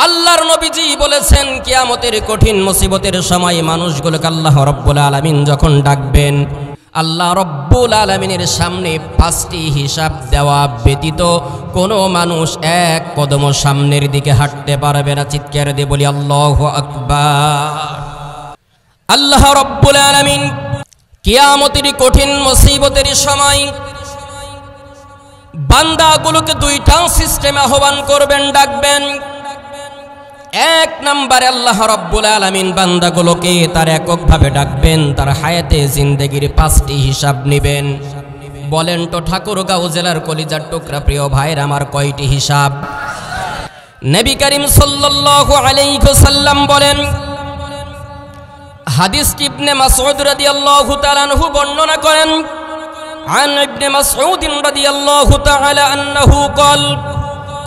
আল্লাহর নবীজি বলেছেন কিয়ামতের কঠিন মুসিবতের সময় মানুষগুলোকে আল্লাহ রব্বুল আলামিন যখন ডাকবেন, আল্লাহ রব্বুল আলামিনের সামনে 5টি হিসাব দেওয়া ব্যতীত কোনো মানুষ এক কদম সামনের দিকে হাঁটতে পারবে না। চিৎকার দিয়ে বলি আল্লাহু আকবার। আল্লাহ রব্বুল আলামিন কিয়ামতের কঠিন মুসিবতের সময় বান্দাগুলোকে 2টা সিস্টেমে আহ্বান করবেন, ডাকবেন। এক নম্বরে আল্লাহ রব্বুল আলামিন বান্দাগুলোকে তার এককভাবে ডাকবেন, তার হায়াতে জিন্দেগির 5টি হিসাব নেবেন। বলেন তো ঠাকুরগাঁও জেলার কলিজার টুকরা প্রিয় ভাইয়ের আমার কয়টি হিসাব? নবী করিম সাল্লাল্লাহু আলাইহি ওয়াসাল্লাম বলেন, হাদিস ইবনে মাসউদ রাদিয়াল্লাহু তাআলা আনহু বর্ণনা করেন, عن ابن مسعود رضي الله تعالى عنه قال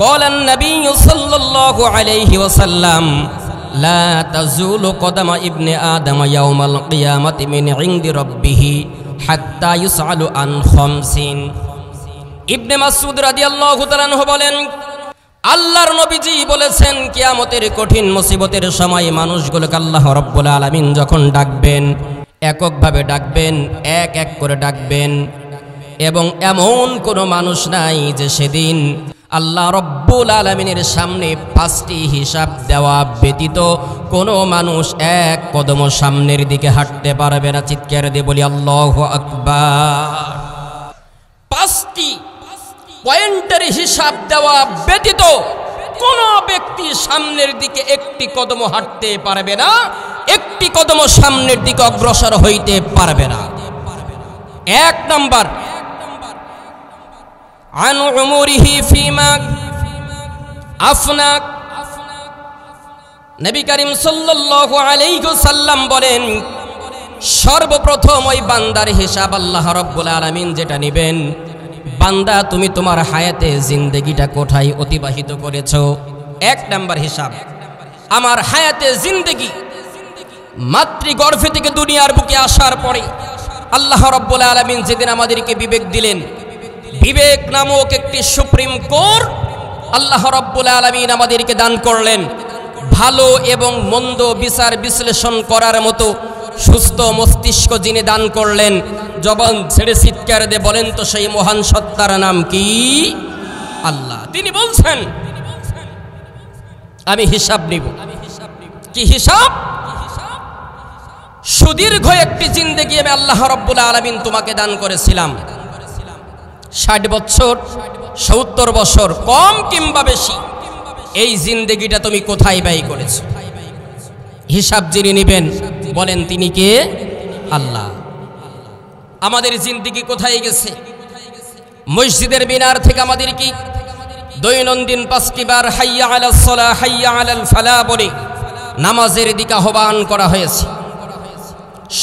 قال النبي صلى الله عليه وسلم لا تزول قدم ابن آدم يوم القيامة من عند ربه حتى يسأل عن 5। ইবনে মাসউদ রাদিয়াল্লাহু তাআলা আনহু বলেন, আল্লাহর নবীজি বলেছেন কিয়ামতের কঠিন মুসিবতের সময় মানুষগুলোকে আল্লাহ রব্বুল আলামিন যখন ডাকবেন, এককভাবে ডাকবেন, এক এক করে ডাকবেন। এবং এমন কোনো মানুষ নাই যে সেদিন আল্লাহ রব্বুল আলামিনের সামনে 5টি হিসাব দেওয়া ব্যতীত কোনো মানুষ এক কদম সামনের দিকে হাঁটতে পারবে না। চিৎকার দিয়ে বলি আল্লাহু আকবার। 5টি পয়েন্টের হিসাব দেওয়া ব্যতীত কোনো ব্যক্তি সামনের দিকে একটি কদম হাঁটতে পারবে না, একটি কদম সামনের দিকে অগ্রসর হইতে পারবে না। 1 নাম্বার, আন উমরিহি ফিমা আফনা। নবী করিম সাল্লাল্লাহু আলাইহি ওয়াসাল্লাম বলেন, সর্বপ্রথম ওই বান্দার হিসাব আল্লাহ রাব্বুল আলামিন যেটা নেবেন, বান্দা তুমি তোমার হায়াতে জিন্দেগিটা কোথায় অতিবাহিত করেছো। 1 নাম্বার হিসাব, আমার হায়াতে জিন্দেগি মাতৃগর্ভে থেকে দুনিয়ার বুকে আসার পরে আল্লাহ রাব্বুল আলামিন যেদিন আমাদেরকে বিবেক দিলেন, বিবেক নামক একটি সুপ্রিম কোর আল্লাহ রাব্বুল আলামিন আমাদেরকে দান করলেন। ভালো এবং মন্দ বিচার বিশ্লেষণ করার মতো সুস্থ মস্তিষ্ক যিনি দান করলেন, জবান ছেড়ে চিৎকার দিয়ে বলেন তো সেই মহান সত্তার নাম কি? আল্লাহ। তিনি বলছেন আমি হিসাব নিব। কি হিসাব? সুদীর্ঘ একটি জিন্দেগি আমি আল্লাহ রাব্বুল আলামিন তোমাকে দান করেছিলাম। 60 বছর, 70 বছর, কম কিংবা বেশি, এই জিন্দেগিটা তুমি কোথায় ব্যয় করেছো? হিসাব যিনি নেবেন বলেন তিনি কে? আল্লাহ। আমাদের জিন্দেগি কোথায় গেছে? মসজিদের মিনার থেকে আমাদের কি দৈনন্দিন 5টি বার হাইয়া আলাস সালাহ হাইয়া আলাল ফালাহ বলে নামাজের দিকে আহ্বান করা হয়েছে।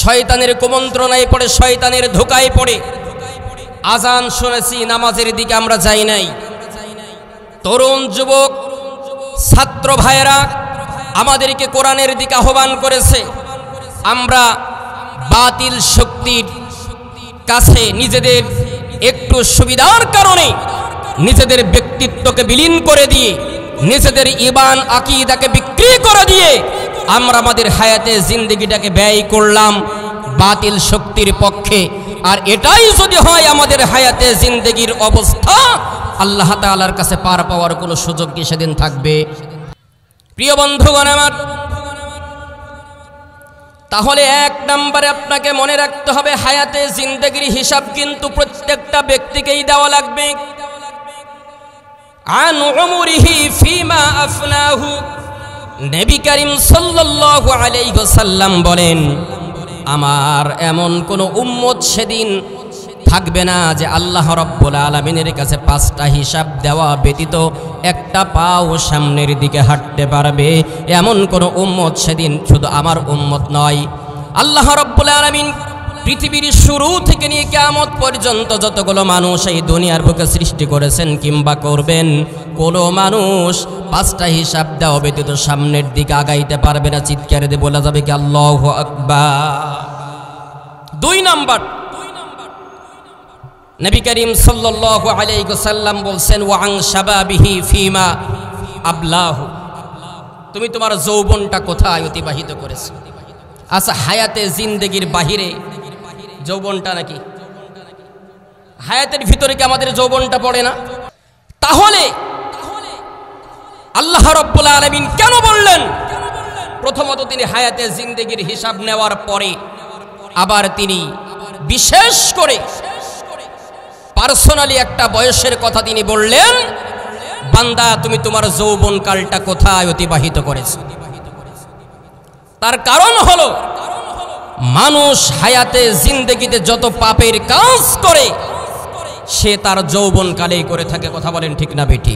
শয়তানের কুমন্ত্রণায় পড়ে, শয়তানের ধোঁকায় পড়ে আজান শুনেছি, নামাজের দিকে আমরা যাই নাই। তরুণ যুবক ছাত্র ভাইয়েরা আমাদেরকে কোরআনের দিকে আহ্বান করেছে, আমরা বাতিল শক্তির কাছে নিজেদের একটু সুবিধার কারণে নিজেদের ব্যক্তিত্বকে বিলীন করে দিয়ে, নিজেদের ঈমান আকীদাকে বিক্রি করে দিয়ে আমরা আমাদের হায়াতে জিন্দেগিটাকে ব্যয় করলাম বাতিল শক্তির পক্ষে। আর এটাই যদি হয় আমাদের হায়াতে জিন্দেগির অবস্থা, আল্লাহ তাআলার কাছে পার পাওয়ার কোনো সুযোগ কি সেদিন থাকবে? প্রিয় বন্ধুগণ আমার, তাহলে 1 নম্বরে আপনাকে মনে রাখতে হবে হায়াতে জিন্দেগির হিসাব কিন্তু প্রত্যেকটা ব্যক্তিকেই দেওয়া লাগবে। আন উমরিহি ফিমা আফনাহু। নবী করিম সাল্লাল্লাহু আলাইহি ওয়াসাল্লাম বলেন, আমার এমন কোন উম্মত সেদিন থাকবে না যে আল্লাহ রাব্বুল আলামিনের কাছে 5টা হিসাব দেওয়া ব্যতীত একটা পাও সামনের দিকে হাঁটতে পারবে। এমন কোন উম্মত সেদিন শুধু আমার উম্মত নয়, আল্লাহ রাব্বুল আলামিন পৃথিবীর শুরু থেকে নিয়ে কিয়ামত পর্যন্ত যতগুলো মানুষ এই দুনিয়ার বুকে সৃষ্টি করেছেন কিংবা করবেন, কোনো মানুষ 5টা হিসাব দেওয়া ব্যতীত সামনের দিকে আগাইতে পারবে না। চিৎকার দিয়ে বলা যাবে কি আল্লাহু আকবার। 2 নাম্বার, নবী করিম সাল্লাল্লাহু আলাইহি ওয়াসাল্লাম বলছেন ওয়া আন শাবাবিহি ফিমা আবলাহু। তুমি তোমার যৌবনটা কোথায় অতিবাহিত করেছো? আচ্ছা, হায়াতে জিন্দেগির বাহিরে যৌবনটা নাকি? হায়াতের ভিতরে কি আমাদের যৌবনটা পড়ে না? তাহলে আল্লাহ রাব্বুল আলামিন কেন বললেন? প্রথমত তিনি হায়াতে জিন্দেগির হিসাব নেওয়ার পরে আবার তিনি বিশেষ করে পার্সোনালি একটা বয়সের কথা তিনি বললেন, বান্দা তুমি তোমার যৌবনকালটা কোথায় অতিবাহিত করেছো? তার কারণ হলো মানুষ হায়াতে জিন্দেগিতে যত পাপের কাজ করে সে তার যৌবনকালেই করে থাকে। কথা বলেন ঠিক না বেটি?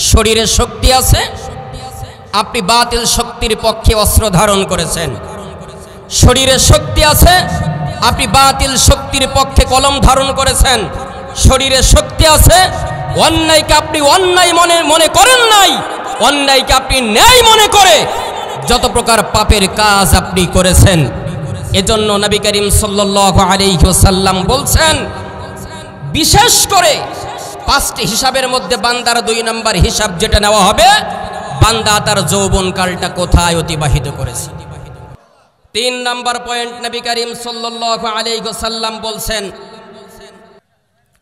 শরীরে শক্তি আছে, আপনি বাতিল শক্তির পক্ষে অস্ত্র ধারণ করেছেন। শরীরে শক্তি আছে, আপনি বাতিল শক্তির পক্ষে কলম ধারণ করেছেন। শরীরে শক্তি আছে, অন্যায়কে আপনি অন্যায় মনে করেন নাই, অন্যায়কে আপনি ন্যায় মনে করে যত প্রকার পাপের কাজ আপনি করেছেন। এজন্য নবী করিম সাল্লাল্লাহু আলাইহি ওয়াসাল্লাম বলছেন, বিশেষ করে 5টি হিসাবের মধ্যে বান্দার 2 নম্বর হিসাব যেটা নেওয়া হবে, বান্দা তার যৌবনকালটা কোথায় অতিবাহিত করেছে। 3 নম্বর পয়েন্ট নবী করিম সাল্লাল্লাহু আলাইহি ওয়াসাল্লাম বলছেন,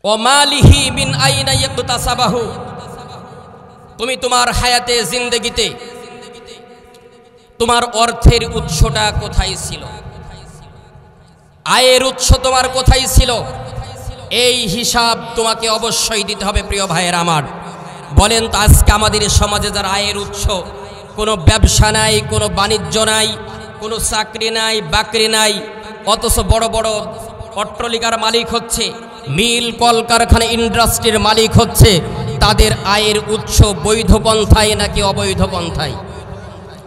ও মালিহি মিন আইনা ইয়াকতাসাবাহু, তুমি তোমার হায়াতে জিন্দেগিতে তোমার অর্থের উৎসটা কোথায় ছিল, আয়ের উৎস তোমার কোথায় ছিল, এই হিসাব তোমাকে অবশ্যই দিতে হবে। প্রিয় ভাইয়ের আমার, বলেন তো আজকে আমাদের সমাজে যারা আয়ের উৎস, কোনো ব্যবসা নাই, কোনো বাণিজ্য নাই, কোনো চাকরি নাই, বাকরি নাই, অথচ বড় বড় অট্টালিকার মালিক হচ্ছে, মিল কলকারখানা ইন্ডাস্ট্রির মালিক হচ্ছে, তাদের আয়ের উৎস বৈধ পন্থায় নাকি অবৈধ পন্থায়?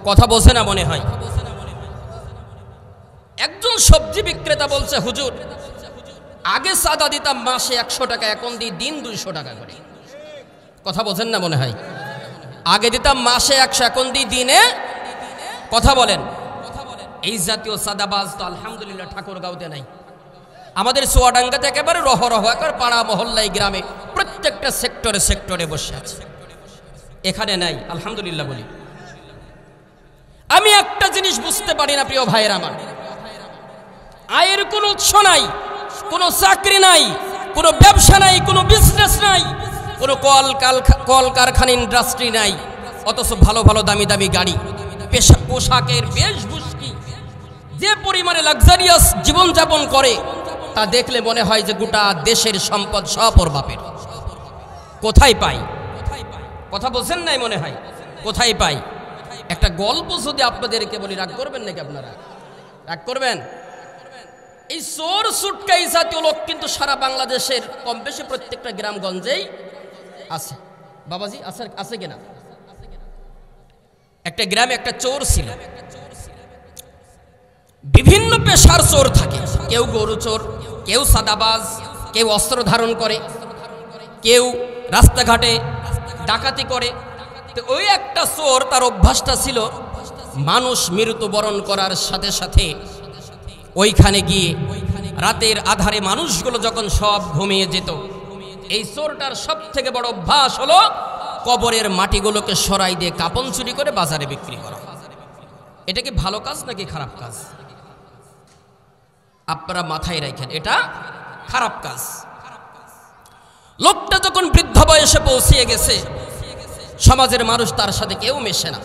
কথা বোঝে না মনে হয়। একজন সবজি বিক্রেতা বলছে, হুজুর আগে চাঁদা দিতাম মাসে 100 টাকা, এখন দিই দিন 200 টাকা করে। কথা বোঝেন না মনে হয়। আগে দিতাম মাসে 100, এখন দিই দিনে। কথা বলেন, এই জাতীয় চাঁদাবাজ তো আলহামদুলিল্লাহ ঠাকুরগাঁওতে নাই, আমাদের চুয়াডাঙ্গাতে একেবারে রহরহ, একেবারে পাড়া মহল্লায় গ্রামে প্রত্যেকটা সেক্টরে সেক্টরে বসে আছে। এখানে নাই, আলহামদুলিল্লাহ বলি। আমি একটা জিনিস বুঝতে পারি না প্রিয় ভাইয়ের আমার, আয়ের কোনো উৎস নাই, কোনো চাকরি নাই, কোনো ব্যবসা নাই, কোনো বিজনেস নাই, কোনো কল কারখানা ইন্ডাস্ট্রি নাই, অথচ ভালো ভালো দামি দামি গাড়ি, পোশাকের বেশভূষা, যে পরিমাণে লাক্সারিয়াস জীবনযাপন করে তা দেখলে মনে হয় যে গোটা দেশের সম্পদ সব ওর বাপের। কোথায় পাই? কথা বলছেন নাই মনে হয়, কোথায় পাই? একটা গল্প যদি আপনাদেরকে বলি, রাগ করবেন নাকি? আপনারা রাগ করবেন? এই চোর সুটকাই জাতীয় লোক কিন্তু সারা বাংলাদেশের কম বেশি প্রত্যেকটা গ্রামগঞ্জেই আছে। বাবাজি আছে কিনা? একটা গ্রামে একটা চোর ছিল, বিভিন্ন পেশার চোর থাকে, কেউ গরু চোর, কেউ সাদাবাজ, কেউ অস্ত্র ধারণ করে, কেউ রাস্তাঘাটে ডাকাতি করে। তো ওই একটা চোর, তার অভ্যাসটা ছিল মানুষ মৃত্যুবরণ করার সাথে সাথে ওইখানে গিয়ে রাতের আধারে মানুষগুলো যখন সব ঘুমিয়ে যেত, এই চোরটার সব থেকে বড় অভ্যাস হলো কবরের মাটিগুলোকে সরাই দিয়ে কাপন চুরি করে বাজারে বিক্রি করা। এটা কি ভালো কাজ নাকি খারাপ কাজ? আপনারা মাথায় রাখেন, এটা খারাপ কাজ। লোকটা যখন বৃদ্ধ বয়সে পৌঁছিয়ে গেছে, সমাজের মানুষ তার সাথে কেউ মেশে না,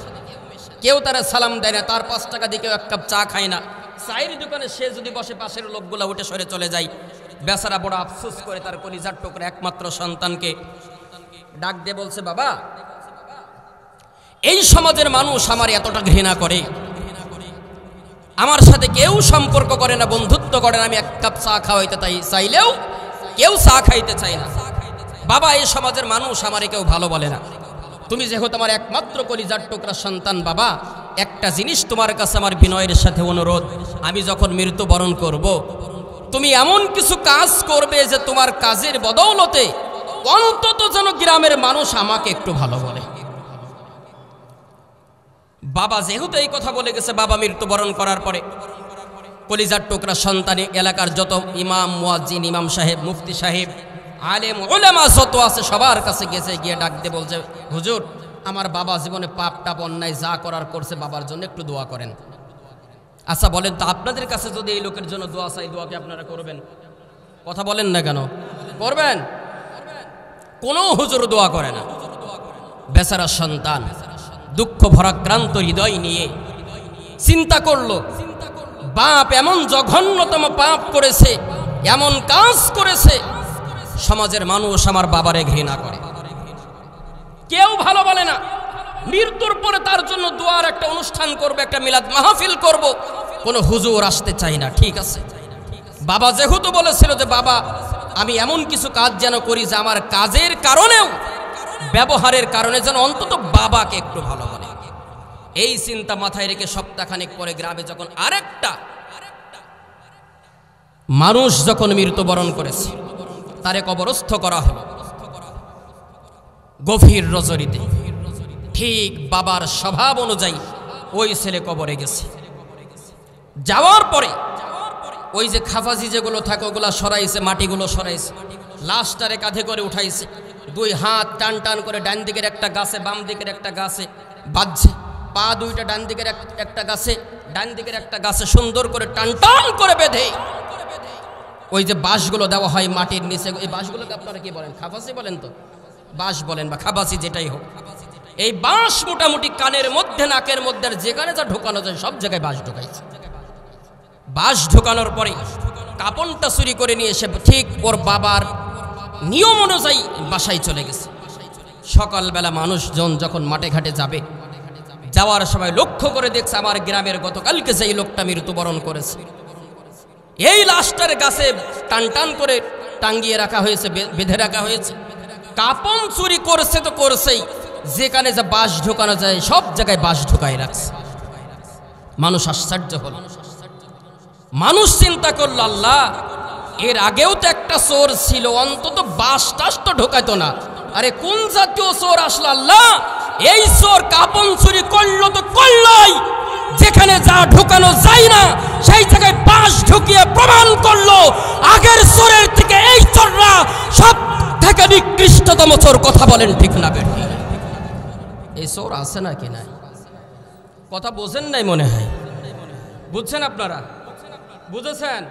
কেউ তারা সালাম দেয় না, তার 5 টাকা দিয়ে কেউ 1 কাপ চা খায় না। চায়ের দোকানে সে যদি বসে, পাশের লোকগুলা উঠে সরে চলে যায়। বেচারা বড় আফসোস করে তার কলিজার টুকরা একমাত্র সন্তানকে ডাক দিয়ে বলছে, বাবা, এই সমাজের মানুষ আমার এতটা ঘৃণা করে, আমার সাথে কেউ সম্পর্ক করে না, বন্ধুত্ব করে না, আমি 1 কাপ চা খাওয়াইতে চাইলেও কেউ চা খাইতে চায় না। বাবা, এই সমাজের মানুষ আমারে কেউ ভালো বলে না, তুমি যেহেতু আমার একমাত্র কলিজার টুকরা সন্তান, বাবা একটা জিনিস তোমার কাছে আমার বিনয়ের সাথে অনুরোধ, আমি যখন মৃত্যুবরণ করব, তুমি এমন কিছু কাজ করবে যে তোমার কাজের বদৌলতে অন্তত যেন গ্রামের মানুষ আমাকে একটু ভালো বলে। বাবা যেহেতু এই কথা বলে গেছে, বাবা মৃত্যুবরণ করার পরে কলিজার টুকরা সন্তানে এলাকার যত ইমাম, মুয়াজ্জিন, ইমাম সাহেব, মুফতি সাহেব, আলেম, উলামা যত আছে সবার কাছে গেছে, গিয়ে ডাক দিয়ে বলছে, হুজুর আমার বাবা জীবনে পাপ টাপ অন্যায় যা করার করছে, বাবার জন্য একটু দোয়া করেন। আচ্ছা বলেন তো, আপনাদের কাছে যদি এই লোকের জন্য দোয়া চাই, দোয়া কি আপনারা করবেন? কথা বলেন না কেন? করবেন? কোনো হুজুর দোয়া করে না। বেচারা সন্তান দুঃখ ভরাক্রান্ত হৃদয় নিয়ে চিন্তা করলো, বাপ এমন জঘন্যতম পাপ করেছে, এমন কাজ করেছে, সমাজের মানুষ আমার বাবারে ঘৃণা করে, কেউ ভালো বলে না। মৃত্যুর পরে তার জন্য দোয়ার একটা অনুষ্ঠান করবে, একটা মিলাদ মাহফিল করব, কোনো হুজুর আসতে চাই না। ঠিক আছে, বাবা যেহেতু বলেছিল যে বাবা আমি এমন কিছু কাজ যেন করি যে আমার কাজের কারণেও, ব্যবহারের কারণে যেন অন্তত বাবাকে একটু ভালো বলে, এই চিন্তা মাথায় রেখে সপ্তাহখানেক পরে গ্রামে যখন আরেকটা মানুষ যখন মৃত্যুবরণ করেছে, তারে কবরস্থ করা হলো গভীর রজনীতে। ঠিক বাবার স্বভাব অনুযায়ী ওই ছেলে কবরে গেছে। যাওয়ার পরে ওই যে খাফাজি যেগুলো থাকে ওগুলা সরাইছে, মাটিগুলো সরাইছে, লাশটারে কাঁধে করে উঠাইছে, দুই হাত টান টান করে ডান দিকের একটা গাছে বাম দিকের একটা গাছে বাঁধছে, পা দুইটা ডান দিকের একটা গাছে ডান দিকের একটা গাছে সুন্দর করে টান টান করে বেঁধে ওই যে বাঁশগুলো দেওয়া হয় মাটির নিচে, এই বাঁশগুলোকে আপনারা কি বলেন? খাফাসি বলেন তো, বাঁশ বলেন বা খাবাসি যেটাই হোক, এই বাঁশ মোটামুটি কানের মধ্যে নাকের মধ্যে যেখানে যা ঢোকানো যায় সব জায়গায় বাঁশ ঢোকাইছে। বাঁশ ঢোকানোর পরে কাপড়টা চুরি করে নিয়ে এসে ঠিক ওর বাবার নিয়ম অনুযায়ী বাসায় চলে গেছে। সকালবেলা মানুষজন যখন মাঠে ঘাটে যাবে, যাওয়ার সময় লক্ষ্য করে দেখছে আমার গ্রামের গতকালকে যেই লোকটা মৃত্যুবরণ করেছে, এই লাশটার গাছে টান টান করে টাঙ্গিয়ে রাখা হয়েছে, বেঁধে রাখা হয়েছে। কাপন চুরি করছে তো করছেই, যেখানে যা বাঁশ ঢোকানো যায় সব জায়গায় বাঁশ ঢোকাই রাখছে। মানুষ আশ্চর্য হল, মানুষ চিন্তা করলো আল্লাহ এর আগেও তো একটা চোর ছিল, অন্তত বাঁশ টাস তো ঢোকাইতো না, আরে কোন জাতীয় চোর আসলো আল্লাহ? এই চোর কাপন চুরি করলো তো করলোই, যেখানে যা ঢোকানো যায় না সেই জায়গায় বাঁশ ঢুকিয়ে প্রমাণ করলো আগের চোরের থেকে এই চোররা সব থেকে নিকৃষ্টতম চোর। কথা বলেন ঠিক না বেটি? এই চোর আছে নাকি নাই? কথা বোঝেন নাই মনে হয়। বুঝছেন আপনারা? বুঝেছেন?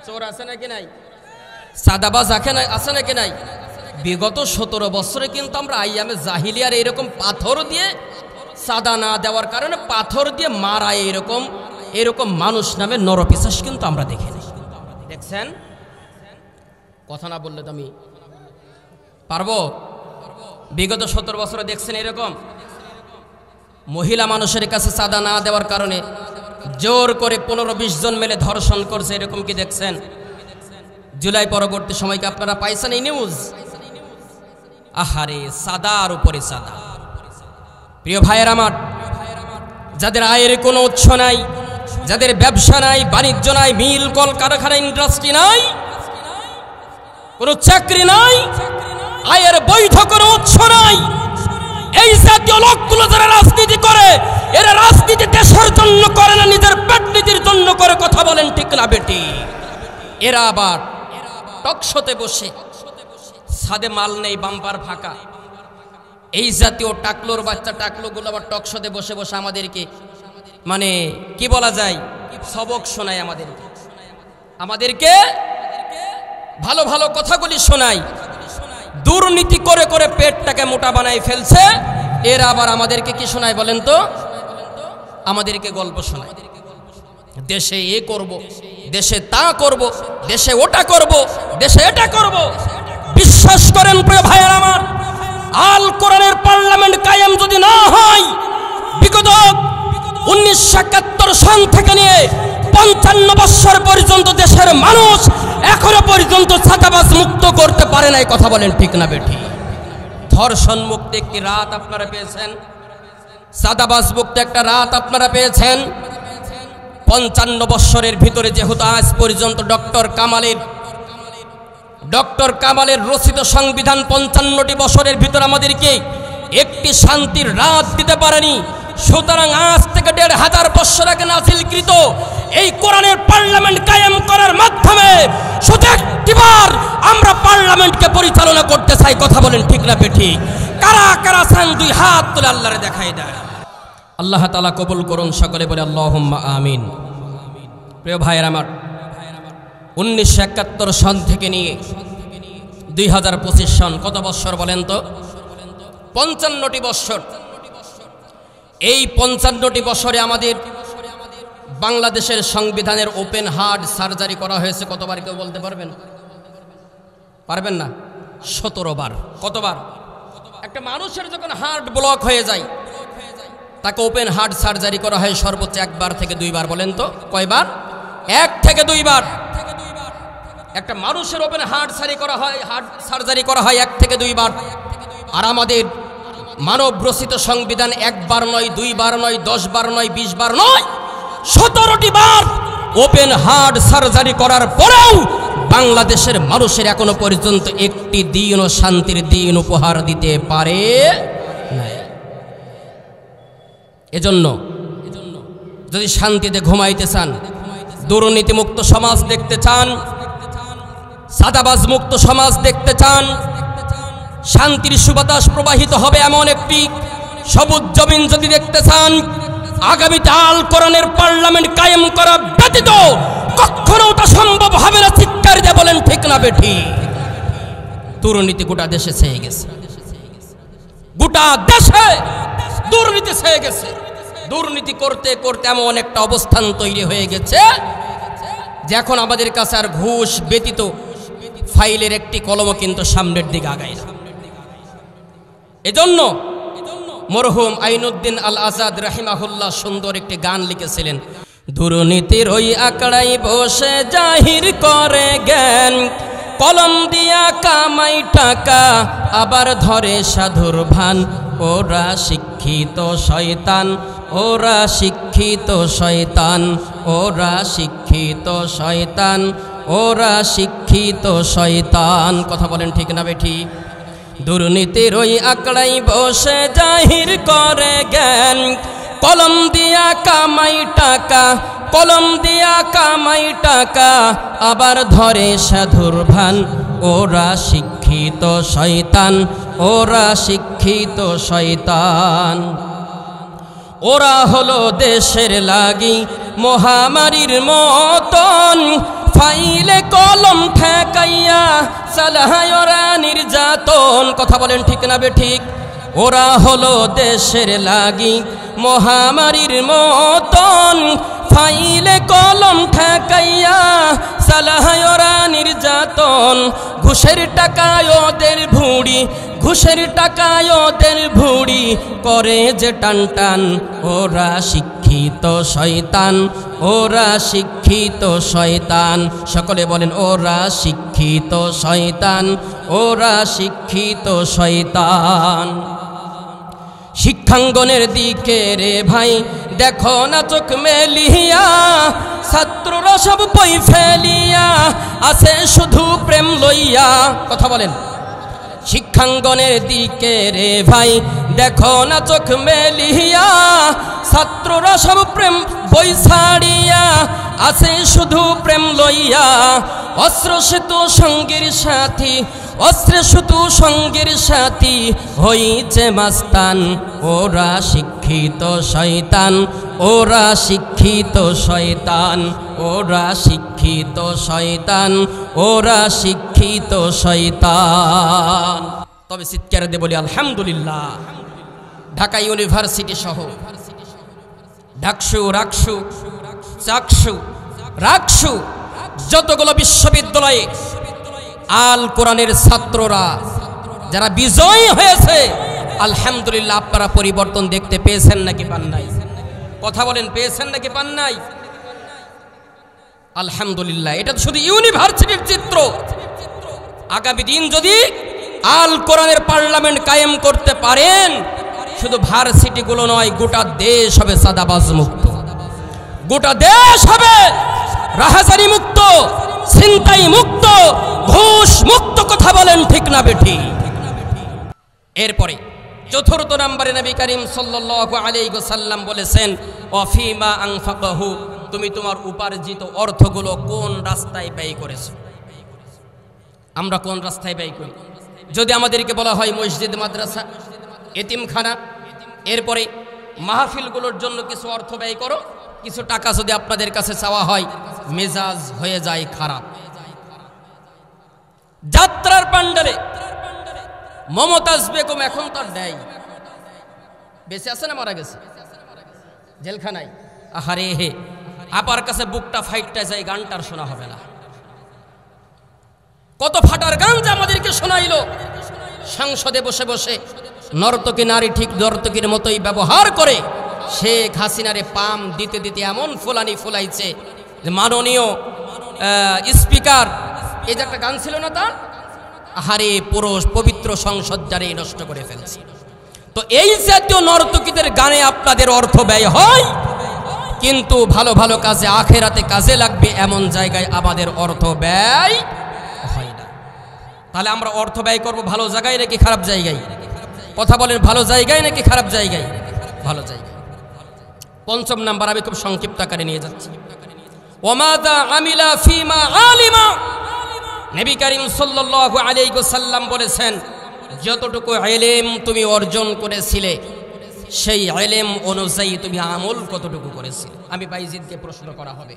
চোর আছে নাকি নাই? সাদাবাজ আছে নাকি নাই? বিগত 17 বছরে কিন্তু আমরা আইয়ামে জাহিলিয়ার এরকম পাথর দিয়ে, সাদা না দেওয়ার কারণে পাথর দিয়ে মারা এরকম মানুষ নামে নরপিশাচ কিন্তু আমরা দেখিনি। দেখছেন? কথা না বললে তো আমি পারবো। বিগত 17 বছরে দেখছেন এরকম মহিলা মানুষের কাছে সাদা না দেওয়ার কারণে জোর করে 15-20 জন মিলে ধর্ষণ করছে, এরকম কি দেখছেন? জুলাই পরবর্তী সময়কে আপনারা পাইছেন এই নিউজ? আহারে, সাদার উপরে সাদা। প্রিয় ভাইয়ের আমার, যাদের আয়ের কোনো উৎস নাই, যাদের ব্যবসা নাই, বাণিজ্য নাই, মিল কল কারখানা ইন্ডাস্ট্রি নাই, কোনো চাকরি নাই, আয়ের বৈধ কোনো উৎস নাই, এই জাতীয় লোকগুলো যারা রাজনীতি করে, এরা রাজনীতি দেশের জন্য করে না, নিজের পেট নীতির জন্য করে। কথা বলেন ঠিক না বেটি? এরা আবার টকশোতে বসে, ছাদে মাল নেই, বাম্পার ফাঁকা, এই জাতীয় টাকলোর বাচ্চা টাকলোগুলো আবার টকশোতে বসে বসে আমাদেরকে মানে কি বলা যায় সবক শোনায়, আমাদেরকে ভালো ভালো কথাগুলি শোনায়। দুর্নীতি করে করে পেটটাকে মোটা বানাই ফেলছে। এরা আবার আমাদেরকে কি শোনায় বলেন তো? আমাদেরকে গল্প শোনায়, দেশে এ করব, দেশে তা করব, দেশে ওটা করব, দেশে এটা করব। বিশ্বাস করেন প্রিয় ভাইয়ের আমার, আল কোরআনের পার্লামেন্ট কায়েম যদি না হয়, বিগত 1971 সন থেকে নিয়ে 55 বছর পর্যন্ত দেশের মানুষ এখনো পর্যন্ত ছাতাবাজ মুক্ত করতে পারে নাই। কথা বলেন ঠিক না বেঠি? ধর্ষণ মুক্ত একটি রাত আপনারা পেয়েছেন, ছাতাবাজ মুক্ত একটা রাত আপনারা পেয়েছেন। 55 বছরের ভিতরে যেহেতু আজ পর্যন্ত ডক্টর কামালের রচিত সংবিধান 55টি বছরের ভিতরে আমাদেরকে একটি শান্তির রাত দিতে পারেনি। সুতরাং আজ থেকে 1500 বছর আগে নাজিলকৃত এই কোরআনের পার্লামেন্ট কায়েম করার মাধ্যমে শুধু একটিবার আমরা পার্লামেন্টকে পরিচালনা করতে চাই। কথা বলেন ঠিক না বেঠিক? কারা কারা চান দুই হাত তুলে আল্লাহরে দেখাই দেয়। আল্লাহ তাআলা কবুল করুন, সকলে বলে আল্লাহুম্মা আমিন। প্রিয় ভাইয়ের আমার, 1971 সন থেকে নিয়ে 2025 সন, কত বৎসর বলেন তো? 55টি বৎসর। এই 55টি বছরে আমাদের বাংলাদেশের সংবিধানের ওপেন হার্ট সার্জারি করা হয়েছে কতবার কেউ বলতে পারবেন? পারবেন না? 17 বার। কতবার? একটা মানুষের যখন হার্ট ব্লক হয়ে যায় তাকে ওপেন হার্ট সার্জারি করা হয় সর্বোচ্চ 1 বার থেকে 2 বার। বলেন তো কয়বার? 1 থেকে 2 বার। একটা মানুষের ওপেন হার্ট সার্জারি করা হয় 1 থেকে 2 বার। আর আমাদের মানব রচিত সংবিধান 1 বার নয়, 2 বার নয়, 10 বার নয়, 20 বার নয়, 17টি বার ওপেন হার্ট সার্জারি করার পরেও বাংলাদেশের মানুষের এখনো পর্যন্ত একটি দিনও শান্তির দিন উপহার দিতে পারে নাই। এজন্য যদি শান্তিতে ঘুমাইতে চান, দুর্নীতিমুক্ত সমাজ দেখতে চান, সাদাবাজ মুক্ত সমাজ দেখতে চান, শান্তির সুবাতাস প্রবাহিত হবে এমন একটি সবুজ জমিন যদি দেখতে চান, আগামীতে আল কোরআনের পার্লামেন্ট কায়েম করা ব্যতীত কখনো তা সম্ভব হবে না। চিৎকার দিয়ে বলেন ঠিক না বেঠি? দুর্নীতি গোটা দেশে ছেয়ে গেছে, গোটা দেশে দুর্নীতি ছেয়ে গেছে। দুর্নীতি করতে করতে এমন একটা অবস্থান তৈরি হয়ে গেছে যে এখন আমাদের কাছে আর ঘুষ ব্যতীত ফাইলের একটি কলমও কিন্তু সামনের দিকে আগায় না। এজন্য মরহুম আইনুদ্দিন আল আজাদ রাহিমাহুল্লাহ সুন্দর একটি গান লিখেছিলেন, দুর্নীতির ওই আঁকড়াই বসে জাহির করে জ্ঞান, কলম দিয়া কামাই টাকা আবার ধরে সাধুর ভান, ওরা শিক্ষিত শয়তান, ওরা শিক্ষিত শয়তান, ওরা শিক্ষিত শয়তান, ওরা শিক্ষিত শয়তান। কথা বলেন ঠিক না বেঠি? দুর্নীতির ওই আঁকড়াই বসে জাহির করে জ্ঞান, কলম দিয়া কামাই টাকা, কলম দিয়া কামাই টাকা আবার ধরে সাধুর ভান, ওরা শিক্ষিত শয়তান, ওরা শিক্ষিত শয়তান। ওরা হলো দেশের লাগি মহামারীর মতন, ফাইলে কলম ঠেকাইয়া চালায় ওরা নির্যাতন। কথা বলেন ঠিক না বেঠিক? ওরা হলো দেশের লাগি মহামারীর মতন, ফাইলে কলম ঠেকাইয়া চালায় ওরা নির্যাতন। ঘুষের টাকায় ওদের ভুঁড়ি, ঘুষের টাকায় ওদের ভুঁড়ি করে যে টান টান, ওরা শিক্ষিত শয়তান, ওরা শিক্ষিত শয়তান। সকলে বলেন ওরা শিক্ষিত শয়তান, ওরা শিক্ষিত শয়তান। শিক্ষাঙ্গনের দিকে রে ভাই দেখো না চোখ মেলিয়া, ছাত্ররা সব বই ফেলিয়া আছে শুধু প্রেম লইয়া। কথা বলেন। শিক্ষাঙ্গনের দিকে রে ভাই দেখো না চোখ মেলিয়া, ছাত্ররা সব প্রেম বই ছাড়িয়া আছে শুধু প্রেম লইয়া। অস্ত্র সেতু সঙ্গীর সাথী, অস্ত্রে শুধু সঙ্গীর সাথী হইছে মাস্তান, ওরা শিক্ষিত শয়তান, ওরা শিক্ষিত শয়তান, ওরা শিক্ষিত শয়তান, ওরা শিক্ষিত শয়তান। তবে চিৎকার দিয়ে বলি আলহামদুলিল্লাহ, ঢাকা ইউনিভার্সিটি সহ ঢাকসু, রাকসু, চাকসু, রাকসু যতগুলো বিশ্ববিদ্যালয়ে আল কোরআনের ছাত্ররা যারা বিজয়ী হয়েছে, আলহামদুলিল্লাহ আপনারা পরিবর্তন দেখতে পেয়েছেন নাকি পান নাই? কথা বলেন, পেয়েছেন নাকি পান নাই? আলহামদুলিল্লাহ। এটা শুধু ইউনিভার্সিটির চিত্র। আগামী দিন যদি আল কোরআনের পার্লামেন্ট কায়েম করতে পারেন, শুধু ভার্সিটিগুলো নয়, গোটা দেশ হবে সাদাবাজ মুক্ত, গোটা দেশ হবে রাহাজানি মুক্ত, ছিনতাই মুক্ত, ঘুষ মুক্ত। কথা বলেন ঠিক না বেঠি? এরপরে চতুর্থ নম্বরে নবী করিম সাল্লাল্লাহু আলাইহি ওয়াসাল্লাম বলেছেন, ওয়াফিমা আনফাকাহু, তুমি তোমার উপার্জিত অর্থগুলো কোন রাস্তায় ব্যয় করেছো। আমরা কোন রাস্তায় ব্যয় করি? যদি আমাদেরকে বলা হয় মসজিদ মাদ্রাসা, এতিমখানা, এরপরে মাহফিলগুলোর জন্য কিছু অর্থ ব্যয় করো, কিছু টাকা যদি আপনাদের কাছে চাওয়া হয় মেজাজ হয়ে যায় খারাপ। যাত্রার প্যান্ডেলে মমতাজ বেগম এখন তার দেয়, বেঁচে আছে না মারা গেছে? জেলখানায়। আহারে হে, আপার কাছে বুকটা ফাইটটা যায়, গানটার শোনা হবে না। কত ফাটার গান যে আমাদেরকে শোনাইল। সংসদে বসে বসে নর্তকী নারী ঠিক নর্তকীর মতোই ব্যবহার করে শেখ হাসিনারে পাম দিতে দিতে এমন ফুলানি ফুলাইছে যে মাননীয় স্পিকার, এই যে একটা গান ছিল না তার, আহারে পুরো পবিত্র সংসদ যারে নষ্ট করে ফেলছে। তো এই জাতীয় নর্তকীদের গানে আপনাদের অর্থ ব্যয় হয়, কিন্তু ভালো ভালো কাজে আখেরাতে কাজে লাগবে এমন জায়গায় আমাদের অর্থ ব্যয় হয় না। তাহলে আমরা অর্থ ব্যয় করব ভালো জায়গায় নাকি খারাপ জায়গায়? কথা বলেন, ভালো জায়গায় নাকি খারাপ জায়গায়? ভালো জায়গায়। পঞ্চম নাম্বার আমি খুব সংক্ষিপ্ত আকারে নিয়ে যাচ্ছি। ওয়ামাদা আমিলা ফিমা আলিমা, নবী করিম সাল্লাল্লাহু আলাইহি ওয়াসাল্লাম বলেছেন, যতটুকু ইলম তুমি অর্জন করেছিলে সেই ইলম অনুযায়ী তুমি আমল কতটুকু করেছিলে। আমি বাইজিদকে প্রশ্ন করা হবে,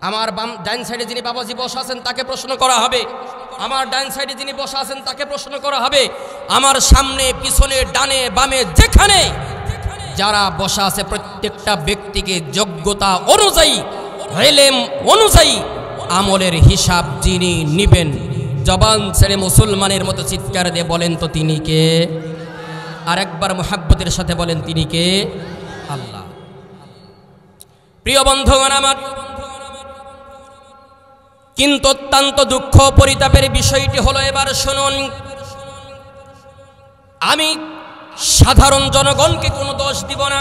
আমার ডান সাইডে যিনি বাবাজি বসা আছেন তাকে প্রশ্ন করা হবে, আমার ডান সাইডে যিনি বসা আছেন তাকে প্রশ্ন করা হবে, আমার সামনে পিছনে ডানে বামে যেখানে যারা বসা আছে প্রত্যেকটা ব্যক্তিকে যোগ্যতা অনুযায়ী ইলম অনুযায়ী আমলের হিসাব যিনি নিবেন, জবান ছেড়ে মুসলমানের মতো চিৎকার দিয়ে বলেন তো তিনি কে? আর একবার মুহাব্বতের সাথে বলেন তিনি কে? আল্লাহ। প্রিয় বন্ধুগণ আমার, কিন্তু অত্যন্ত দুঃখ পরিতাপের বিষয়টি হলো, এবার শুনুন, আমি সাধারণ জনগণকে কোনো দোষ দিব না,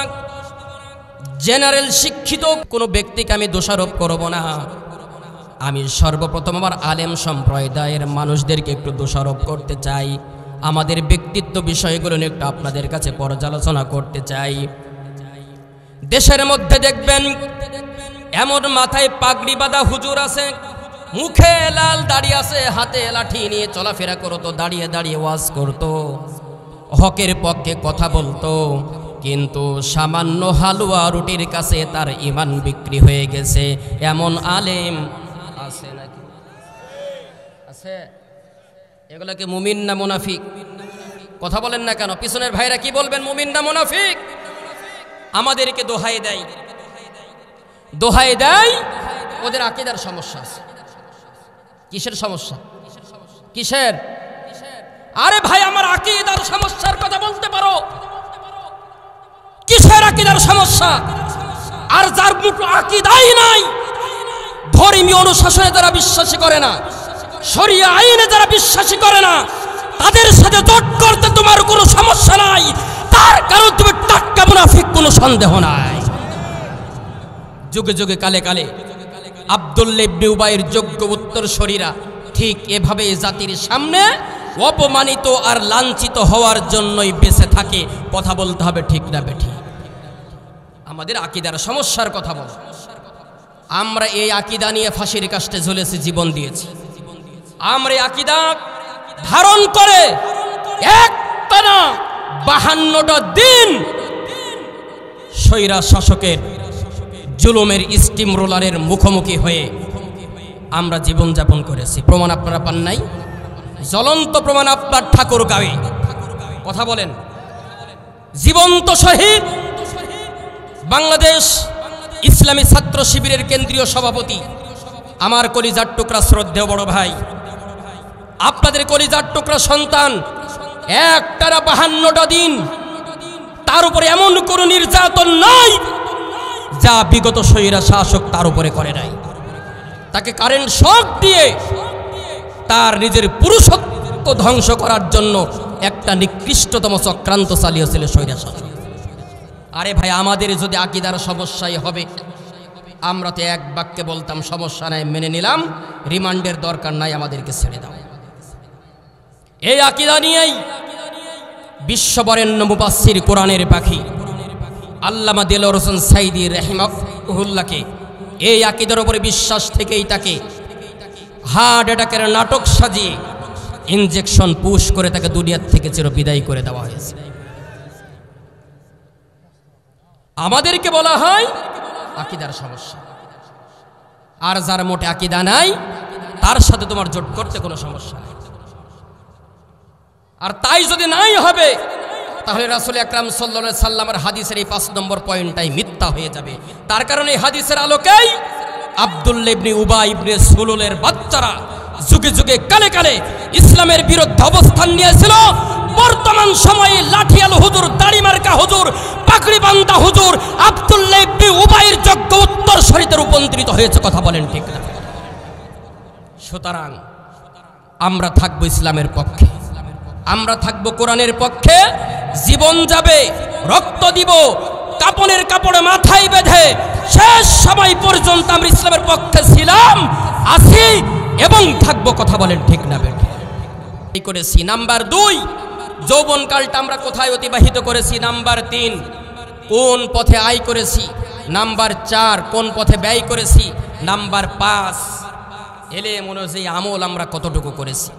জেনারেল শিক্ষিত কোনো ব্যক্তিকে আমি দোষারোপ করব না। আমি সর্বপ্রথম আমার আলেম সম্প্রদায়ের মানুষদেরকে একটু দোষারোপ করতে চাই, আমাদের ব্যক্তিত্ব বিষয়গুলো নিয়ে একটু আপনাদের কাছে পর্যালোচনা করতে চাই। দেশের মধ্যে দেখবেন এমন মাথায় পাগড়ি বাঁধা হুজুর আছে, মুখে লাল দাড়ি আছে, হাতে লাঠি নিয়ে চলাফেরা করতো, দাঁড়িয়ে দাঁড়িয়ে ওয়াজ করতো, হকের পক্ষে কথা বলতো, কিন্তু সামান্য হালুয়া রুটির কাছে তার ঈমান বিক্রি হয়ে গেছে। এমন আলেম আছে নাকি? আছে? এগুলা কি মুমিন না মুনাফিক? কথা বলেন না কেন? পিছনের ভাইরা কি বলবেন, মুমিন না মুনাফিক? আমাদেরকে দোহাই দেয়, দোহাই দেয় ওদের আকীদার সমস্যা আছে। কিসের সমস্যা? কিসের? আরে ভাই, আমার আকীদার সমস্যার কথা বলতে পারো, কিসের আকীদার সমস্যা? আর যার মুখে আকীদাই নাই, ধর্মীয় অনুশাসনে যারা বিশ্বাসী করে না, শরিয়া আইনে যারা বিশ্বাসী করে না, তাদের সাথে জোট করতে তোমার কোনো সমস্যা নাই, তার কারণ তুমি টাটকা মুনাফিক, কোনো সন্দেহ নাই। যুগে যুগে কালে কালে আব্দুল্লাহ ইবনে উবাইয়ের যোগ্য উত্তরসূরিরা ঠিক এভাবে জাতির সামনে অপমানিত আর লাঞ্ছিত হওয়ার জন্যই বেঁচে থাকে। কথা বলতে হবে ঠিক না বেঠিক? আমাদের আকীদার সমস্যার কথা বল। আমরা এই আকীদা নিয়ে ফাঁসির কাস্টে ঝুলেছি, জীবন দিয়েছি। আমরা এই আকীদা ধারণ করে একটানা 52টা দিন স্বৈরা শাসকের জুলুমের স্টিম রোলারের মুখোমুখি হয়ে আমরা জীবনযাপন করেছি। প্রমাণ আপনারা পান নাই? জ্বলন্ত প্রমাণ আপনার ঠাকুরগাঁওয়ে। কথা বলেন, জীবন্ত শহীদ বাংলাদেশ ইসলামী ছাত্র শিবিরের কেন্দ্রীয় সভাপতি, আমার কলিজার টুকরা শ্রদ্ধেয় বড় ভাই, আপনাদের কলিজার টুকরা সন্তান, একটানা 52টা দিন, তার উপরে এমন কোনো নির্যাতন নাই যা বিগত স্বৈরা শাসক তার উপরে করে নাই। তাকে কারেন্ট শক দিয়ে তার নিজের পুরুষত্ব ধ্বংস করার জন্য একটা নিকৃষ্টতম চক্রান্ত চালিয়েছিল স্বৈরা শাসক। আরে ভাই, আমাদের যদি আকীদার সমস্যাই হবে, আমরা তো এক বাক্যে বলতাম সমস্যা নাই, মেনে নিলাম, রিমান্ডের দরকার নাই, আমাদেরকে ছেড়ে দাও। এই আকীদা নিয়েই বিশ্ববরেণ্য মুফাসসির কোরআনের পাখি আল্লামা দেলোয়ার হোসেন সাঈদী রাহিমাহুল্লাহকে এই আকীদার উপরে বিশ্বাস থেকেই তাকে হার্ট অ্যাটাকের নাটক সাজিয়ে ইনজেকশন পুশ করে তাকে দুনিয়ার থেকে চির বিদায় করে দেওয়া হয়েছে। আমাদেরকে বলা হয় আকীদার সমস্যা। আর যার মোটে আকীদা নাই তার সাথে তোমার জোট করতে কোনো সমস্যা নেই। আর তাই যদি নাই হবে তাহলে রাসূল আকরাম সাল্লাল্লাহু আলাইহি সাল্লামের হাদিসের এই 5 নম্বর পয়েন্টটাই মিথ্যা হয়ে যাবে। তার কারণে এই হাদিসের আলোকেই আব্দুল্লাহ ইবনে উবাই ইবনে সুলুলের বাচ্চারা যুগে যুগে কালে কালে ইসলামের বিরুদ্ধে অবস্থান নিয়েছিল। বর্তমান সময়ে লাঠিয়াল হুজুর, দাড়িমার্কা হুজুর, পাগড়ি বান্দা হুজুর আব্দুল্লাহ ইবনে উবাইয়ের যোগ্য উত্তরসূরিতে রূপান্তরিত হয়েছে। কথা বলেন ঠিক না? সুতরাং আমরা থাকবো ইসলামের পক্ষে, আমরা থাকবো কোরআনের পক্ষে। জীবন যাবে, রক্ত দিব, কাপনের কাপড়ে মাথায় বেঁধে শেষ সময় পর্যন্ত আমরা ইসলামের পক্ষে ছিলাম, আছি এবং থাকবো। কথা বলেন ঠিক না? এই করেছি। নাম্বার 2, যৌবনকালটা আমরা কোথায় অতিবাহিত করেছি? নাম্বার 3, কোন পথে আয় করেছি? নাম্বার 4, কোন পথে ব্যয় করেছি? নাম্বার 5, এলেম অনুযায়ী আমল আমরা কতটুকু করেছি?